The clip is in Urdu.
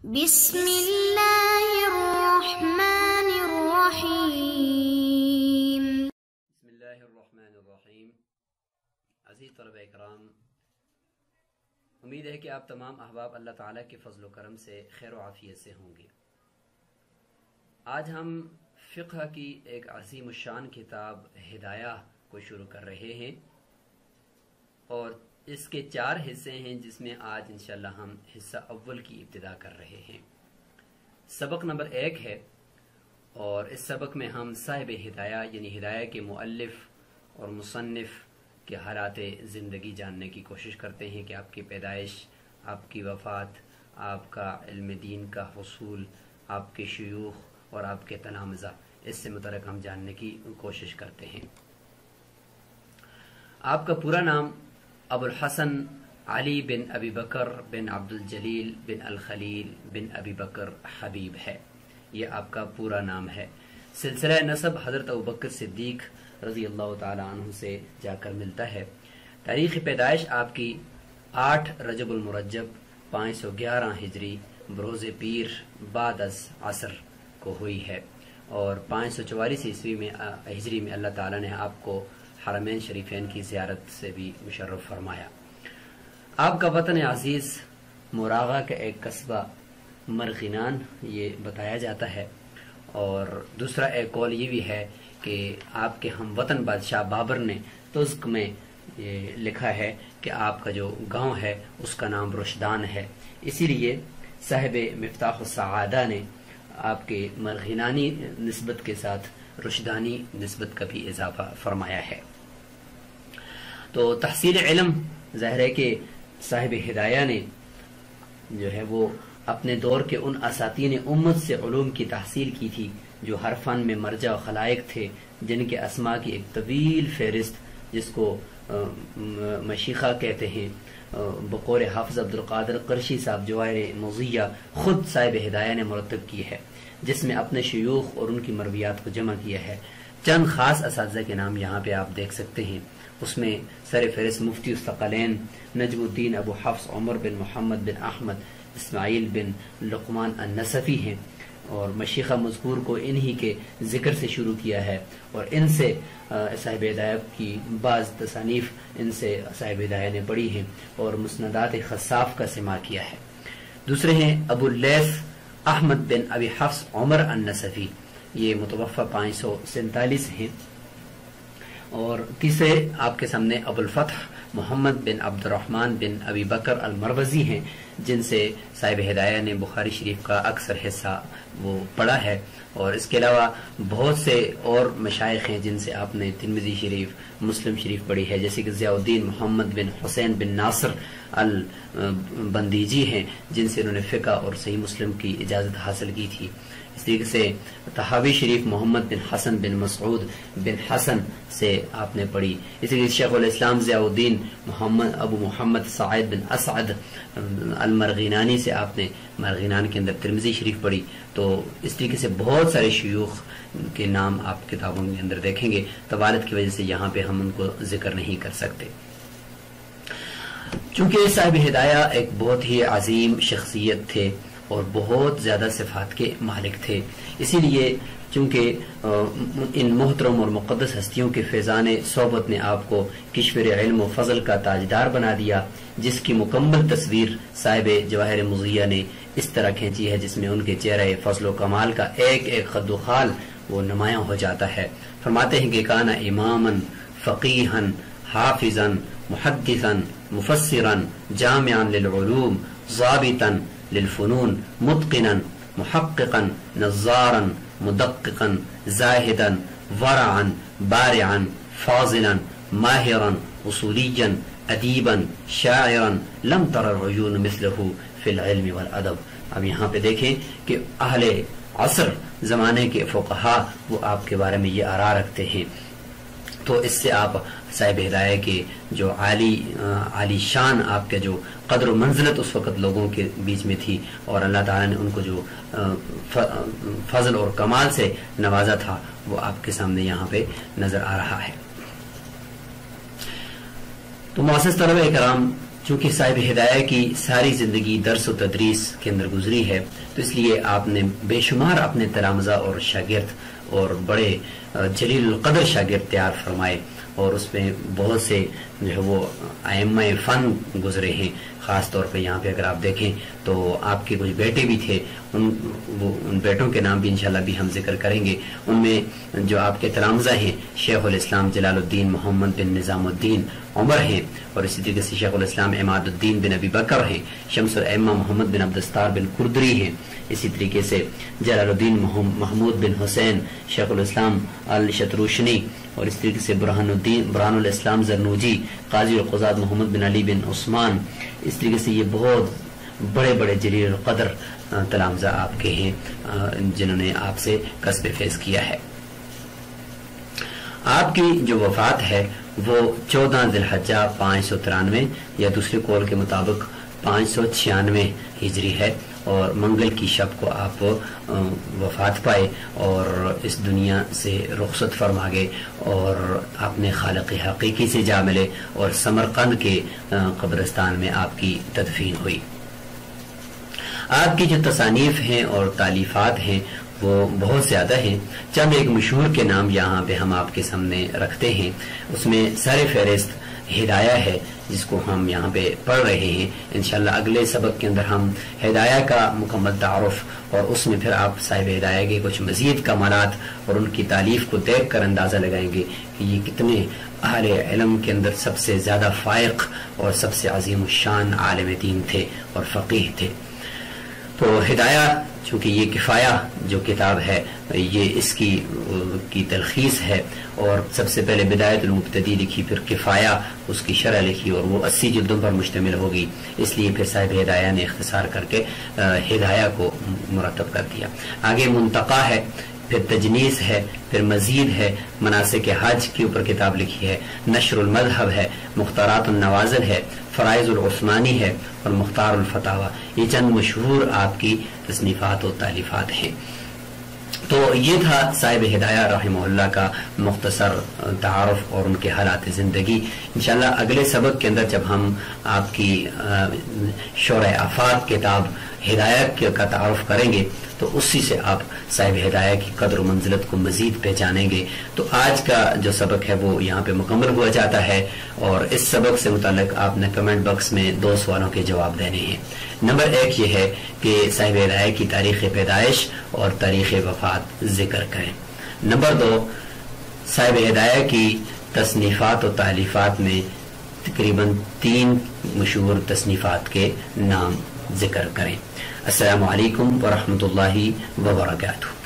بسم اللہ الرحمن الرحیم۔ بسم اللہ الرحمن الرحیم۔ عزیز طلبہ اکرام، امید ہے کہ آپ تمام احباب اللہ تعالیٰ کے فضل و کرم سے خیر و عافیت سے ہوں گے۔ آج ہم فقہ کی ایک عظیم الشان کتاب ہدایہ کو شروع کر رہے ہیں، اور اس کے 4 حصے ہیں، جس میں آج انشاءاللہ ہم حصہ اول کی ابتدا کر رہے ہیں۔ سبق نمبر 1 ہے، اور اس سبق میں ہم صاحب ہدایہ یعنی ہدایہ کے مؤلف اور مصنف کے حالات زندگی جاننے کی کوشش کرتے ہیں کہ آپ کی پیدائش، آپ کی وفات، آپ کا علم دین کا حصول، آپ کے شیوخ اور آپ کے تلامذہ، اس سے متعلق ہم جاننے کی کوشش کرتے ہیں۔ آپ کا پورا نام ابو الحسن علی بن ابی بکر بن عبد الجلیل بن الخلیل بن ابی بکر حبیب ہے، یہ آپ کا پورا نام ہے۔ سلسلہ نسب حضرت ابوبکر صدیق رضی اللہ تعالی عنہ سے جا کر ملتا ہے۔ تاریخ پیدائش آپ کی 8 رجب المرجب 511 ہجری بروز پیر بعد از عصر کو ہوئی ہے، اور 544 عیسوی میں ہجری میں اللہ تعالیٰ نے آپ کو حرمین شریفین کی زیارت سے بھی مشرف فرمایا۔ آپ کا وطن عزیز موراغہ کا ایک قصبہ مرغینان یہ بتایا جاتا ہے، اور دوسرا ایک قول یہ بھی ہے کہ آپ کے ہم وطن بادشاہ بابر نے تزک میں یہ لکھا ہے کہ آپ کا جو گاؤں ہے اس کا نام رشدان ہے، اسی لیے صاحب مفتاح السعادہ نے آپ کے مرغینانی نسبت کے ساتھ رشدانی نسبت کا بھی اضافہ فرمایا ہے۔ تو تحصیل علم ظاہر ہے کہ صاحب ہدایہ نے جو ہے وہ اپنے دور کے ان اساتین امت سے علوم کی تحصیل کی تھی جو ہر فن میں مرجع و خلائق تھے، جن کے اسماء کی ایک طویل فہرست جس کو مشیخہ کہتے ہیں، بقور حافظ عبد القادر قرشی صاحب جواہر مضیہ خود صاحب ہدایہ نے مرتب کی ہے، جس میں اپنے شیوخ اور ان کی مرویات کو جمع کیا ہے۔ چند خاص اساتذہ کے نام یہاں پہ آپ دیکھ سکتے ہیں، اس میں سر فہرست مفتی الثقلین نجم الدین ابو حفص عمر بن محمد بن احمد اسماعیل بن لقمان النصفی ہیں، اور مشیخہ مذکور کو انہی کے ذکر سے شروع کیا ہے، اور ان سے صاحب ہدایہ کی بعض تصانیف ان سے صاحب ہدایہ نے پڑھی ہیں، اور مسندات خصاف کا سماع کیا ہے۔ دوسرے ہیں ابو اللیث احمد بن ابی حفص عمر النصفی، یہ متوفہ 547 ہیں، اور تیسرے آپ کے سامنے ابو الفتح محمد بن عبد الرحمن بن ابی بکر المروزی ہیں، جن سے صاحب ہدایہ نے بخاری شریف کا اکثر حصہ وہ پڑھا ہے، اور اس کے علاوہ بہت سے اور مشائخ ہیں جن سے آپ نے ترمذی شریف، مسلم شریف پڑھی ہے، جیسے کہ ضیاء الدین محمد بن حسین بن ناصر البندیجی ہیں، جن سے انہوں نے فقہ اور صحیح مسلم کی اجازت حاصل کی تھی۔ اس طریقے سے طحاوی شریف محمد بن حسن بن مسعود بن حسن سے آپ نے پڑھی، اسی لیے شیخ الاسلام ضیاء الدین ابو محمد سعید بن اسعد المرغینانی سے آپ نے مرغینان کے اندر ترمذی شریف پڑھی۔ تو اس طریقے سے بہت سارے شیوخ کے نام آپ کتابوں کے اندر دیکھیں گے، طوالت کی وجہ سے یہاں پہ ہم ان کو ذکر نہیں کر سکتے۔ چونکہ صاحب ہدایہ ایک بہت ہی عظیم شخصیت تھے اور بہت زیادہ صفات کے مالک تھے، اسی لیے چونکہ ان محترم اور مقدس ہستیوں کے فیضان صحبت نے آپ کو کشور علم و فضل کا تاجدار بنا دیا، جس کی مکمل تصویر صاحب جواہر مضیہ نے اس طرح کھینچی ہے، جس میں ان کے چہرہ فضل و کمال کا ایک ایک خد و خال وہ نمایاں ہو جاتا ہے۔ فرماتے ہیں کہ کانا اماماً فقیہاً حافظاً محدثاً مفسراً جامعاً للعلوم ضابطاً للفنون متقنا محققا نظارا مدققا زاہدا ورعا بارعا فاضلا ماہرا اصولیا ادیبا شاعرا لم تر العیون مثلہ فی العلم والادب۔ اب یہاں پہ دیکھیں کہ اہل عصر زمانے کے فقہا وہ آپ کے بارے میں یہ آراء رکھتے ہیں، تو اس سے آپ صاحب ہدایہ کے جو عالی شان آپ کے جو قدر و منزلت اس وقت لوگوں کے بیچ میں تھی، اور اللہ تعالیٰ نے ان کو جو فضل اور کمال سے نوازا تھا، وہ آپ کے سامنے یہاں پہ نظر آ رہا ہے۔ تو معزز طلبہ کرام، چونکہ صاحب ہدایہ کی ساری زندگی درس و تدریس کے اندر گزری ہے تو اس لیے آپ نے بے شمار اپنے تلامذہ اور شاگرد اور بڑے جلیل القدر شاگرد تیار فرمائے، اور اس میں بہت سے جو ہے وہ ائمہ فن گزرے ہیں. خاص طور پہ یہاں پہ اگر آپ دیکھیں تو آپ کے کچھ بیٹے بھی تھے، ان بیٹوں کے نام بھی انشاءاللہ بھی ہم ذکر کریں گے. ان میں جو آپ کے تلامذہ ہیں شیخ الاسلام جلال الدین محمد بن نظام الدین عمر ہیں، اور اسی طریقے سے شیخ الاسلام عماد الدین بن ابی بکر ہیں، شمس الائمہ محمد بن عبدالستار بن کردری ہیں، اسی طریقے سے جلال الدین محمود بن حسین شیخ الاسلام الشتروشنی، اور اس طریقے سے برہان الاسلام زرنوجی، قاضی القضات محمد بن علی بن عثمان. اس طریقے سے یہ بہت بڑے بڑے جلیل القدر تلامذہ آپ کے ہیں جنہوں نے آپ سے کسب فیض کیا ہے. آپ کی جو وفات ہے وہ 14 ذی الحجہ 593 یا دوسرے قول کے مطابق 596 ہجری ہے، اور منگل کی شب کو آپ وفات پائے اور اس دنیا سے رخصت فرما گئے، اور اپنے خالق حقیقی سے جا ملے، اور سمرقند کے قبرستان میں آپ کی تدفین ہوئی. آپ کی جو تصانیف ہیں اور تالیفات ہیں وہ بہت زیادہ ہیں. چند ایک مشہور کے نام یہاں پہ ہم آپ کے سامنے رکھتے ہیں. اس میں سر فہرست ہدایہ ہے جس کو ہم یہاں پہ پڑھ رہے ہیں. انشاءاللہ اگلے سبق کے اندر ہم ہدایہ کا مکمل تعارف، اور اس میں پھر آپ صاحب ہدایہ کے کچھ مزید کمالات اور ان کی تالیف کو دیکھ کر اندازہ لگائیں گے کہ یہ کتنے اہل علم کے اندر سب سے زیادہ فائق اور سب سے عظیم الشان عالم دین تھے اور فقیہ تھے. تو ہدایہ چونکہ یہ کفایہ جو کتاب ہے یہ اس کی تلخیص ہے، اور سب سے پہلے بدایت المبتدی لکھی، پھر کفایہ اس کی شرح لکھی، اور وہ 80 جلدوں پر مشتمل ہوگی. اس لیے پھر صاحب ہدایہ نے اختصار کر کے ہدایہ کو مرتب کر دیا. آگے منتقا ہے، پھر تجنیس ہے، پھر مزید ہے، مناسک حج کے اوپر کتاب لکھی ہے، نشر المذہب ہے، مختارات النوازل ہے، فرائض العثمانی ہے، اور مختار الفتاوی. یہ چند مشہور آپ کی تصنیفات و تالیفات ہیں. تو یہ تھا صاحب ہدایہ رحمہ اللہ کا مختصر تعارف اور ان کے حالات زندگی. انشاءاللہ اگلے سبق کے اندر جب ہم آپ کی شرح آفات کتاب ہدایہ کا تعارف کریں گے تو اسی سے آپ صاحب ہدایہ کی قدر و منزلت کو مزید پہچانیں گے. تو آج کا جو سبق ہے وہ یہاں پہ مکمل ہوا جاتا ہے، اور اس سبق سے متعلق آپ نے کمنٹ باکس میں 2 سوالوں کے جواب دینے ہیں. نمبر 1 یہ ہے کہ صاحب ہدایہ کی تاریخ پیدائش اور تاریخ وفات ذکر کریں. نمبر 2 صاحب ہدایہ کی تصنیفات و تالیفات میں تقریباً 3 مشہور تصنیفات کے نام ذکر کریں. السلام علیکم ورحمۃ اللہ وبرکاتہ.